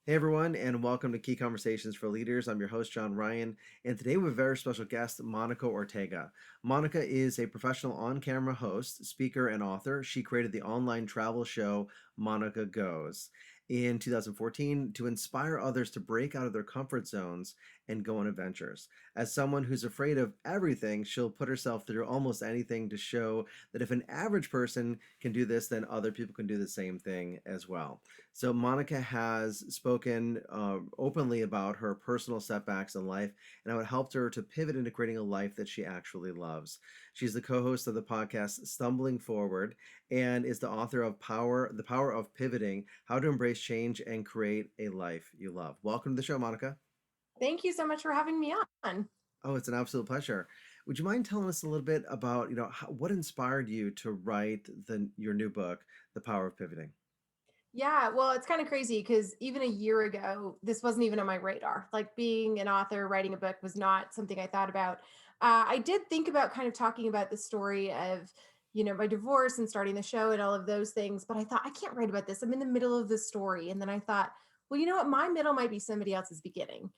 Hey everyone, and welcome to Key Conversations for Leaders. I'm your host, John Ryan, and today we have a very special guest, Monica Ortega. Monica is a professional on camera host, speaker, and author. She created the online travel show Monica Goes in 2014 to inspire others to break out of their comfort zones and go on adventures. As someone who's afraid of everything, she'll put herself through almost anything to show that if an average person can do this, then other people can do the same thing as well. So Monica has spoken openly about her personal setbacks in life and how it helped her to pivot into creating a life that she actually loves. She's the co-host of the podcast Stumbling Forward and is the author of The Power of Pivoting: How to Embrace Change and Create a Life You Love. Welcome to the show, Monica. Thank you so much for having me on. Oh, it's an absolute pleasure. Would you mind telling us a little bit about, what inspired you to write your new book, The Power of Pivoting? Yeah, well, it's kind of crazy because even a year ago, this wasn't even on my radar. Like being an author, writing a book was not something I thought about. I did think about kind of talking about the story of, my divorce and starting the show and all of those things, but I thought I can't write about this. I'm in the middle of the story. And then I thought, well, you know what? My middle might be somebody else's beginning.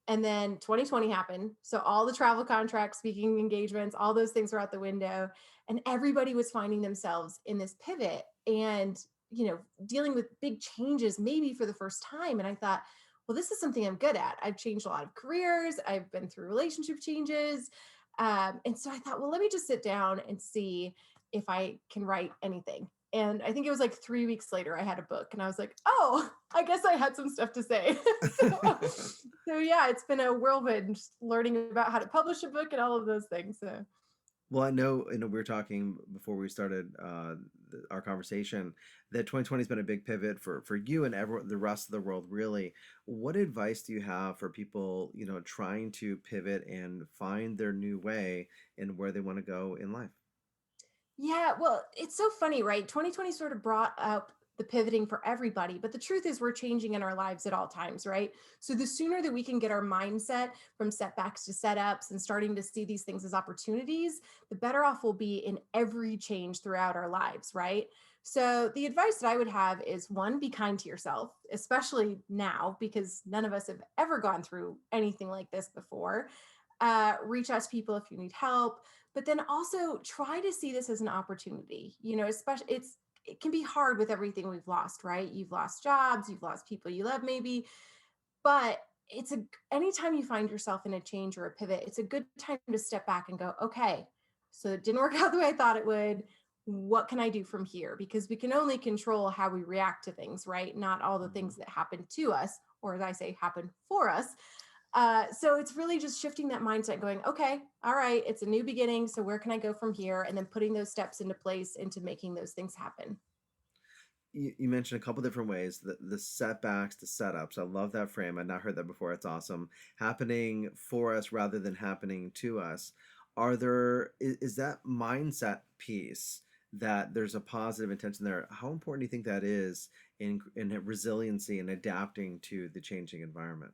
And then 2020 happened. So all the travel contracts, speaking engagements, all those things were out the window. And everybody was finding themselves in this pivot and, dealing with big changes, maybe for the first time. And I thought, well, this is something I'm good at. I've changed a lot of careers, I've been through relationship changes. And so I thought, well, let me just sit down and see if I can write anything. And I think it was like 3 weeks later, I had a book and I was like, oh, I guess I had some stuff to say. So yeah, it's been a whirlwind just learning about how to publish a book and all of those things. So Well, I know, we were talking before we started our conversation that 2020 has been a big pivot for you and the rest of the world, really. What advice do you have for people, trying to pivot and find their new way and where they want to go in life? yeah, well, it's so funny, right? 2020 sort of brought up the pivoting for everybody, but the truth is we're changing in our lives at all times, right? So the sooner that we can get our mindset from setbacks to setups and starting to see these things as opportunities, the better off we'll be in every change throughout our lives, right? So the advice that I would have is one, be kind to yourself, especially now because none of us have ever gone through anything like this before. Reach out to people if you need help, but then also try to see this as an opportunity. Especially it can be hard with everything we've lost, right? You've lost jobs, you've lost people you love, maybe, but anytime you find yourself in a change or a pivot, it's a good time to step back and go, okay, so it didn't work out the way I thought it would. What can I do from here? Because we can only control how we react to things, right? Not all the things that happen to us, or as I say, happen for us. So it's really just shifting that mindset, going, okay, all right, it's a new beginning. So where can I go from here? And then putting those steps into place into making those things happen. You mentioned a couple different ways, the setbacks, the setups. I love that frame. I'd not heard that before. It's awesome. Happening for us rather than happening to us. Is that mindset piece, that there's a positive intention there? How important do you think that is in resiliency and adapting to the changing environment?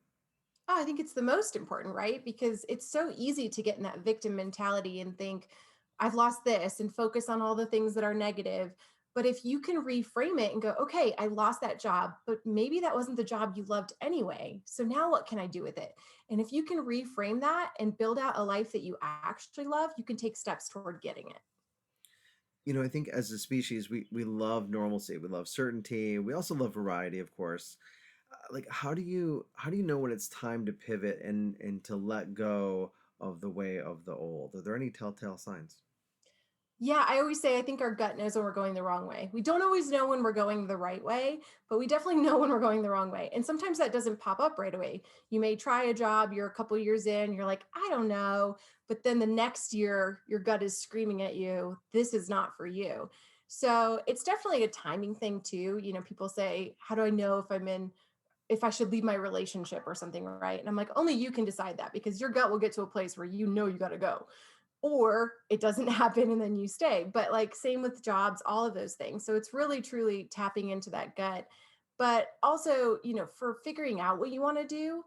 Oh, I think it's the most important, right? Because it's so easy to get in that victim mentality and think, I've lost this and focus on all the things that are negative. But if you can reframe it and go, okay, I lost that job, but maybe that wasn't the job you loved anyway. So now what can I do with it? And if you can reframe that and build out a life that you actually love, you can take steps toward getting it. I think as a species, we love normalcy, we love certainty, we also love variety, of course. Like, how do you know when it's time to pivot and to let go of the way of the old? Are there any telltale signs? Yeah, I always say I think our gut knows when we're going the wrong way. We don't always know when we're going the right way, but we definitely know when we're going the wrong way. And sometimes that doesn't pop up right away. You may try a job, you're a couple years in, you're like, I don't know. But then the next year, your gut is screaming at you, this is not for you. So it's definitely a timing thing too. People say, how do I know if I should leave my relationship or something, right? And I'm like, only you can decide that because your gut will get to a place where you know you got to go, or it doesn't happen and then you stay. But like same with jobs, all of those things. So it's really truly tapping into that gut. But also, for figuring out what you want to do,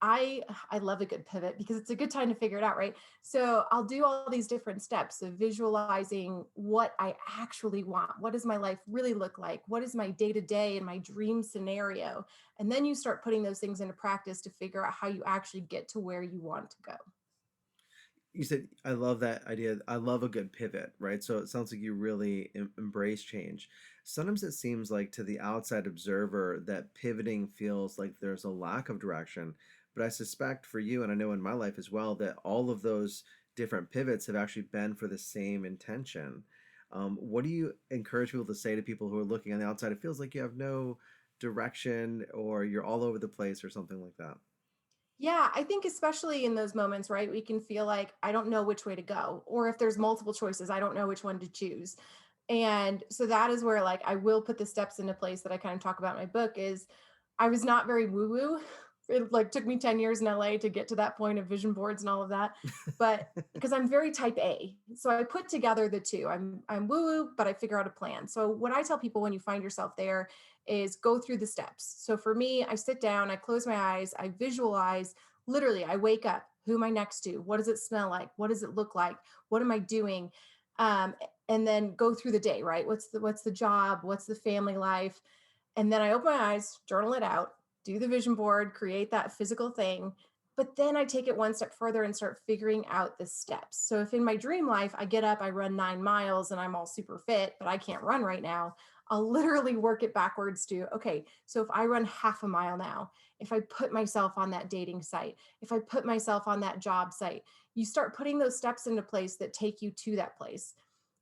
I love a good pivot because it's a good time to figure it out, right? So I'll do all these different steps of visualizing what I actually want. What does my life really look like? What is my day to day and my dream scenario? And then you start putting those things into practice to figure out how you actually get to where you want to go. You said, I love that idea. I love a good pivot, right? So it sounds like you really embrace change. Sometimes it seems like to the outside observer that pivoting feels like there's a lack of direction. But I suspect for you, and I know in my life as well, that all of those different pivots have actually been for the same intention. What do you encourage people to say to people who are looking on the outside? It feels like you have no direction or you're all over the place or something like that. Yeah, I think especially in those moments, right, we can feel like I don't know which way to go. Or if there's multiple choices, I don't know which one to choose. And so that is where like I will put the steps into place that I kind of talk about in my book is I was not very woo-woo. It like took me 10 years in LA to get to that point of vision boards and all of that. But because I'm very type A. So I put together the two. I'm woo-woo, but I figure out a plan. So what I tell people when you find yourself there is go through the steps. So for me, I sit down, I close my eyes, I visualize, literally, I wake up. Who am I next to? What does it smell like? What does it look like? What am I doing? Um, and then go through the day, right? What's the job? What's the family life? And then I open my eyes, journal it out, do the vision board, create that physical thing. But then I take it one step further and start figuring out the steps. So if in my dream life, I get up, I run 9 miles and I'm all super fit, but I can't run right now, I'll literally work it backwards to, okay, so if I run half a mile now, if I put myself on that dating site, if I put myself on that job site, you start putting those steps into place that take you to that place.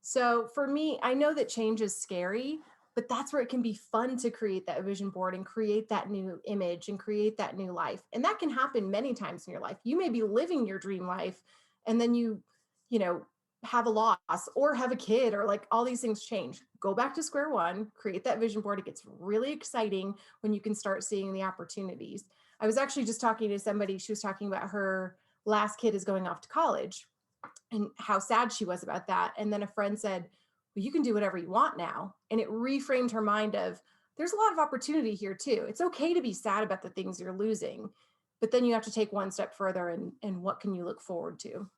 So for me, I know that change is scary, but that's where it can be fun to create that vision board and create that new image and create that new life. And that can happen many times in your life. You may be living your dream life and then you know, have a loss or have a kid or like all these things change. Go back to square one, create that vision board. It gets really exciting when you can start seeing the opportunities. I was actually just talking to somebody, she was talking about her last kid is going off to college and how sad she was about that. And then a friend said, well, you can do whatever you want now. And it reframed her mind of there's a lot of opportunity here too. It's okay to be sad about the things you're losing, but then you have to take one step further and what can you look forward to?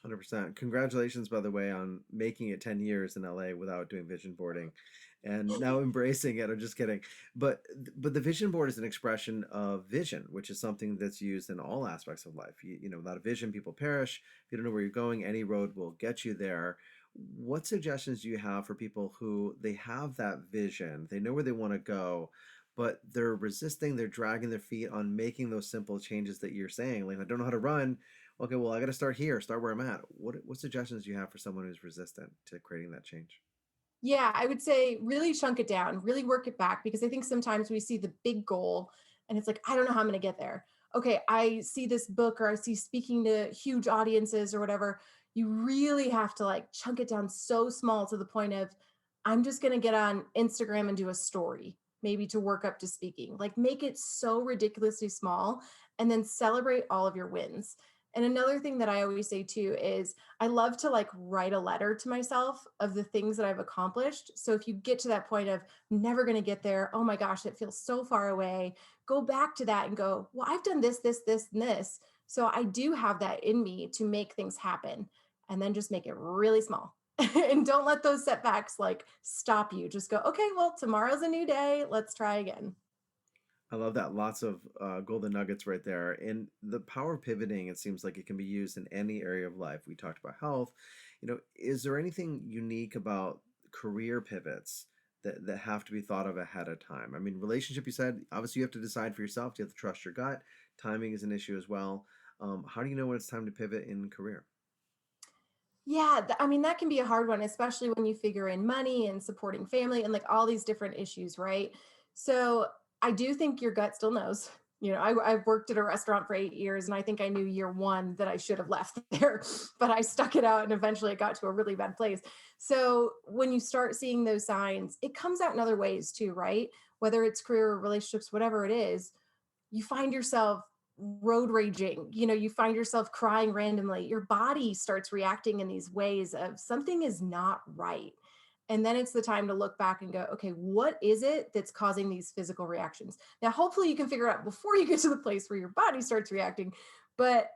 100%. Congratulations, by the way, on making it 10 years in LA without doing vision boarding and now embracing it. I'm just kidding. But the vision board is an expression of vision, which is something that's used in all aspects of life. Without a vision, people perish. If you don't know where you're going, any road will get you there. What suggestions do you have for people who they have that vision, they know where they want to go, but they're resisting, they're dragging their feet on making those simple changes that you're saying? Like, I don't know how to run. Okay, well, I got to start here, start where I'm at. What suggestions do you have for someone who's resistant to creating that change? Yeah, I would say really chunk it down, really work it back because I think sometimes we see the big goal and it's like, I don't know how I'm going to get there. Okay, I see this book or I see speaking to huge audiences or whatever. You really have to like chunk it down so small to the point of, I'm just going to get on Instagram and do a story, maybe to work up to speaking. Like make it so ridiculously small and then celebrate all of your wins. And another thing that I always say too is I love to like write a letter to myself of the things that I've accomplished. So if you get to that point of never going to get there, oh my gosh, it feels so far away, go back to that and go, well, I've done this, this, this, and this. So I do have that in me to make things happen. And then just make it really small. And don't let those setbacks like stop you. Just go, okay, well, tomorrow's a new day. Let's try again. I love that. Lots of golden nuggets right there. And the power of pivoting, it seems like it can be used in any area of life. We talked about health. Is there anything unique about career pivots that have to be thought of ahead of time? I mean, relationship, you said, obviously you have to decide for yourself. You have to trust your gut. Timing is an issue as well. How do you know when it's time to pivot in career? Yeah, I mean, that can be a hard one, especially when you figure in money and supporting family and like all these different issues, right? So I do think your gut still knows. I've worked at a restaurant for 8 years, and I think I knew year one that I should have left there, but I stuck it out, and eventually it got to a really bad place. So when you start seeing those signs, it comes out in other ways too, right? Whether it's career or relationships, whatever it is, you find yourself road raging, you find yourself crying randomly, your body starts reacting in these ways of something is not right. And then it's the time to look back and go, okay, what is it that's causing these physical reactions? Now, hopefully you can figure out before you get to the place where your body starts reacting. But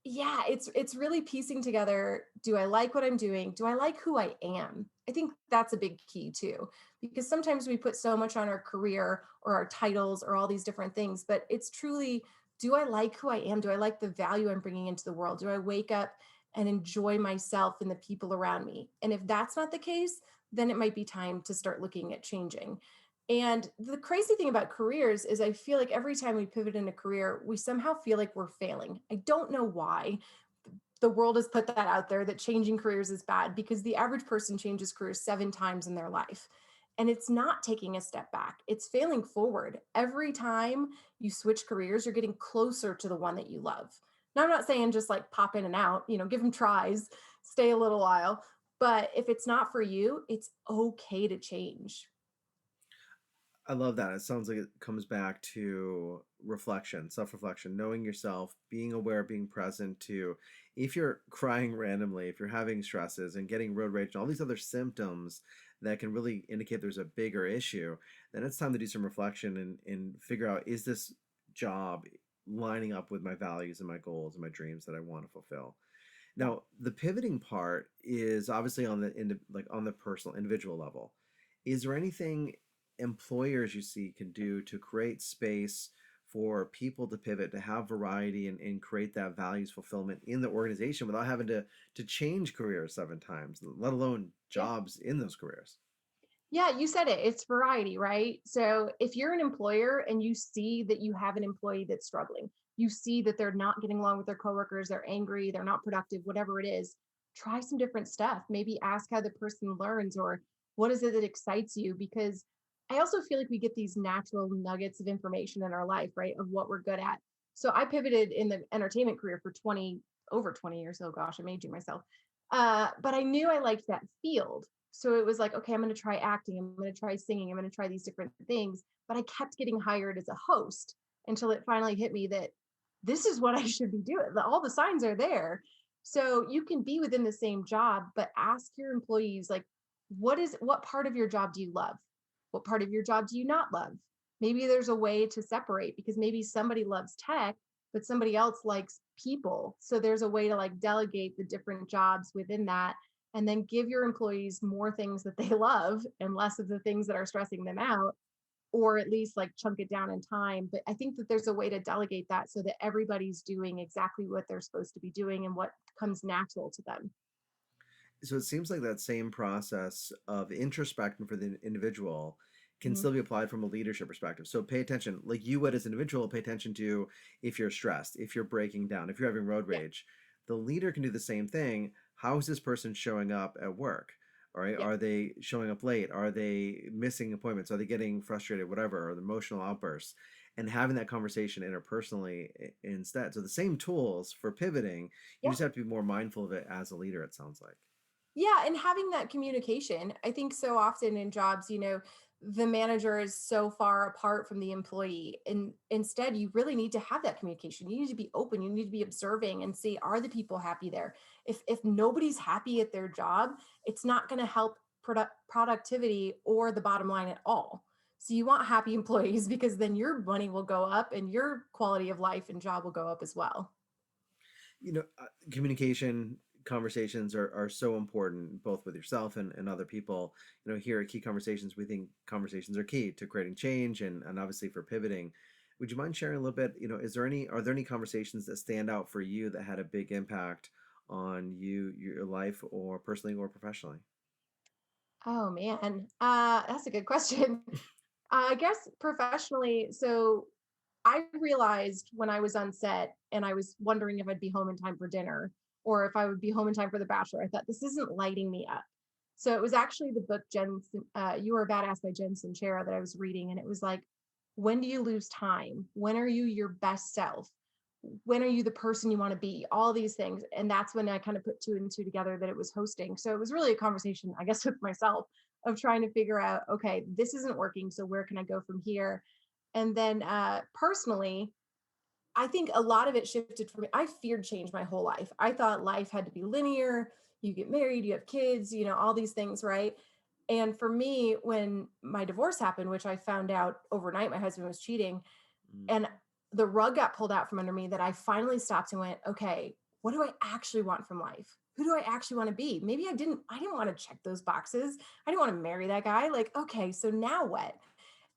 yeah, it's really piecing together, do I like what I'm doing? Do I like who I am? I think that's a big key too, because sometimes we put so much on our career or our titles or all these different things, but it's truly, do I like who I am? Do I like the value I'm bringing into the world? Do I wake up and enjoy myself and the people around me? And if that's not the case, then it might be time to start looking at changing. And the crazy thing about careers is I feel like every time we pivot in a career, we somehow feel like we're failing. I don't know why. The world has put that out there that changing careers is bad because the average person changes careers 7 times in their life. And it's not taking a step back, it's failing forward. Every time you switch careers, you're getting closer to the one that you love. Now, I'm not saying just like pop in and out, give them tries, stay a little while. But if it's not for you, it's okay to change. I love that. It sounds like it comes back to reflection, self-reflection, knowing yourself, being aware, being present to if you're crying randomly, if you're having stresses and getting road rage and all these other symptoms that can really indicate there's a bigger issue, then it's time to do some reflection and figure out, is this job lining up with my values and my goals and my dreams that I want to fulfill? Yeah. Now, the pivoting part is obviously on like on the personal individual level. Is there anything employers you see can do to create space for people to pivot, to have variety and create that values fulfillment in the organization without having to change careers 7 times, let alone Yeah. jobs in those careers? Yeah, you said it. It's variety, right? So if you're an employer and you see that you have an employee that's struggling, you see that they're not getting along with their coworkers, they're angry, they're not productive, whatever it is, try some different stuff. Maybe ask how the person learns or what is it that excites you? Because I also feel like we get these natural nuggets of information in our life, right? Of what we're good at. So I pivoted in the entertainment career for 20, over 20 years. Oh gosh, I made you myself. But I knew I liked that field. So it was like, okay, I'm going to try acting. I'm going to try singing. I'm going to try these different things. But I kept getting hired as a host until it finally hit me that this is what I should be doing. All the signs are there. So you can be within the same job, but ask your employees, like, what part of your job do you love? What part of your job do you not love? Maybe there's a way to separate because maybe somebody loves tech, but somebody else likes people. So there's a way to like delegate the different jobs within that and then give your employees more things that they love and less of the things that are stressing them out, or at least like chunk it down in time. But I think that there's a way to delegate that so that everybody's doing exactly what they're supposed to be doing and what comes natural to them. So it seems like that same process of introspection for the individual can Mhm. still be applied from a leadership perspective. So pay attention, like you would as an individual, pay attention to if you're stressed, if you're breaking down, if you're having road Yeah, rage. The leader can do the same thing. How is this person showing up at work? All right. yeah, Are they showing up late? Are they missing appointments? Are they getting frustrated, whatever, or the emotional outbursts? And having that conversation interpersonally instead. So the same tools for pivoting, you yeah. just have to be more mindful of it as a leader, it sounds like. Yeah, and having that communication. I think so often in jobs, the manager is so far apart from the employee. And instead, you really need to have that communication. You need to be open, you need to be observing and see, are the people happy there? If nobody's happy at their job, it's not going to help productivity or the bottom line at all. So you want happy employees because then your money will go up and your quality of life and job will go up as well. Communication conversations are so important both with yourself and other people. Here at Key Conversations, we think conversations are key to creating change and obviously for pivoting. Would you mind sharing a little bit, are there any conversations that stand out for you that had a big impact on your life or personally or professionally? Oh man, that's a good question. I guess professionally, so I realized when I was on set and I was wondering if I'd be home in time for dinner or if I would be home in time for The Bachelor, I thought this isn't lighting me up. So it was actually the book You Are a Badass by Jen Sincero that I was reading, and it was like, when do you lose time? When are you your best self? When are you the person you want to be? All these things, and that's when I kind of put two and two together that it was hosting. So it was really a conversation, I guess, with myself of trying to figure out, okay, this isn't working, so where can I go from here? And then personally, I think a lot of it shifted for me. I feared change my whole life. I thought life had to be linear. You get married, you have kids, all these things, right? And for me, when my divorce happened, which I found out overnight my husband was cheating, Mm. and the rug got pulled out from under me, that I finally stopped and went, okay, what do I actually want from life? Who do I actually want to be? Maybe I didn't want to check those boxes. I didn't want to marry that guy. Like, okay, so now what?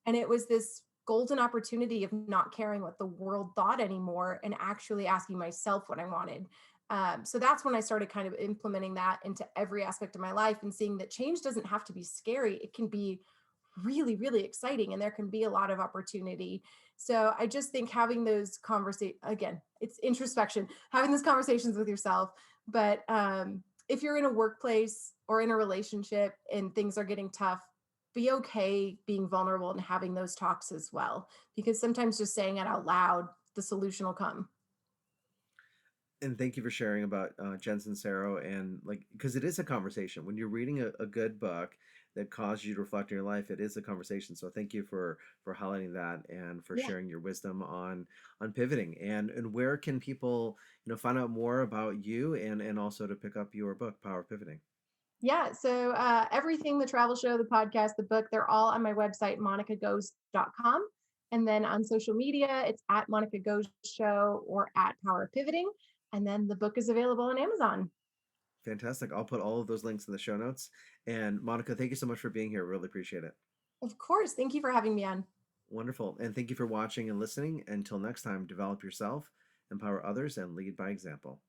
And it was this golden opportunity of not caring what the world thought anymore and actually asking myself what I wanted. So that's when I started kind of implementing that into every aspect of my life and seeing that change doesn't have to be scary. It can be really, really exciting and there can be a lot of opportunity. So I just think having those conversations, again, it's introspection, having those conversations with yourself. But if you're in a workplace or in a relationship and things are getting tough, be okay being vulnerable and having those talks as well. Because sometimes just saying it out loud, the solution will come. And thank you for sharing about Jen Sincero, and like, because it is a conversation. When you're reading a good book that causes you to reflect on your life, it is a conversation. So thank you for highlighting that and for Yeah. sharing your wisdom on pivoting. And where can people find out more about you and also to pick up your book, Power of Pivoting? Yeah. So everything, the travel show, the podcast, the book, they're all on my website, monicagoes.com. And then on social media, it's at Monica Goes Show or at Power of Pivoting. And then the book is available on Amazon. Fantastic. I'll put all of those links in the show notes. And Monica, thank you so much for being here. Really appreciate it. Of course. Thank you for having me on. Wonderful. And thank you for watching and listening. Until next time, develop yourself, empower others, and lead by example.